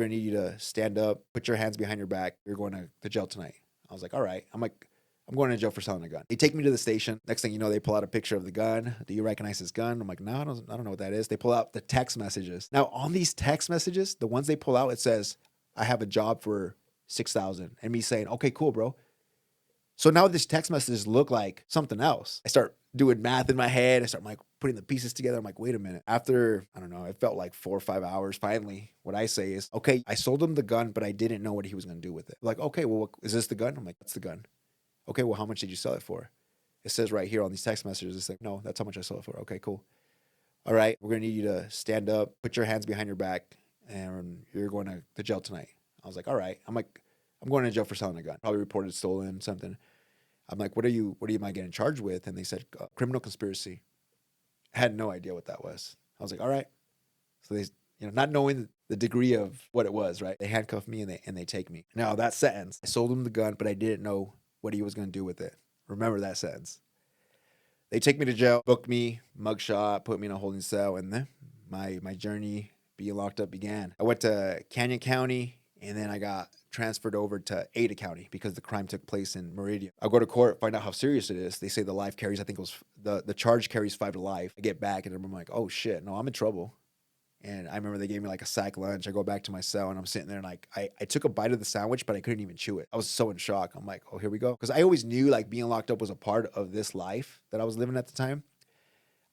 we're gonna need you to stand up, put your hands behind your back. You're going to jail tonight. I was like, all right. I'm going to jail for selling a gun. They take me to the station. Next thing you know, they pull out a picture of the gun. Do you recognize this gun? I'm like, no, I don't know what that is. They pull out the text messages. Now, on these text messages, the ones they pull out, it says, I have a job for 6,000. And me saying, okay, cool, bro. So now these text messages look like something else. I start doing math in my head. I start like putting the pieces together. I'm like, wait a minute. After, I don't know, it felt like 4 or 5 hours. Finally, what I say is, okay, I sold him the gun, but I didn't know what he was going to do with it. Like, okay, well, is this the gun? I'm like, that's the gun. Okay, well, how much did you sell it for? It says right here on these text messages, it's like, no, that's how much I sold it for. Okay, cool. All right, we're going to need you to stand up, put your hands behind your back, and you're going to jail tonight. I was like, all right. I'm going to jail for selling a gun. Probably reported stolen, something. I'm like, what am I getting charged with? And they said, criminal conspiracy. I had no idea what that was. I was like, all right. So they, not knowing the degree of what it was, right? They handcuff me and they take me. Now that sentence, I sold him the gun, but I didn't know what he was going to do with it. Remember that sentence. They take me to jail, booked me, mugshot, put me in a holding cell, and then my journey being locked up began. I went to Canyon County, and then I got transferred over to Ada County because the crime took place in Meridian. I go to court, find out how serious it is. They say the life carries, I think it was, the charge carries 5 to life. I get back, and I'm like, oh shit, no, I'm in trouble. And I remember they gave me like a sack lunch. I go back to my cell and I'm sitting there and like, I took a bite of the sandwich, but I couldn't even chew it. I was so in shock. I'm like, oh, here we go. Because I always knew like being locked up was a part of this life that I was living at the time.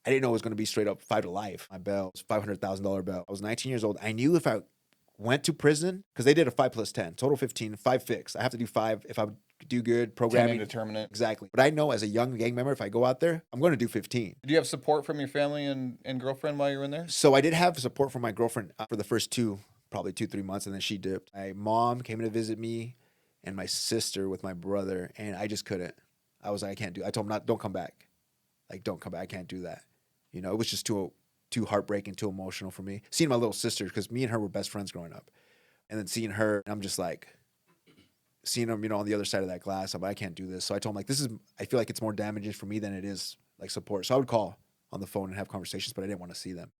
I didn't know it was going to be straight up 5 to life. My bail was $500,000 bail. I was 19 years old. I knew if I went to prison, because they did a 5 plus 10, total 15, 5 fixed. I have to do 5 if I do good programming. 10 indeterminate. Exactly. But I know as a young gang member, if I go out there, I'm going to do 15. Did you have support from your family and girlfriend while you were in there? So I did have support from my girlfriend for the first probably 2-3 months, and then she dipped. My mom came in to visit me, and my sister with my brother, and I just couldn't. I was like, I can't do it. I told them, don't come back. Like, don't come back. I can't do that. It was just too heartbreaking, too emotional for me. Seeing my little sister, because me and her were best friends growing up. And then seeing her, I'm just like, seeing them, on the other side of that glass, I'm like, I can't do this. So I told him, like, I feel like it's more damaging for me than it is, like, support. So I would call on the phone and have conversations, but I didn't want to see them.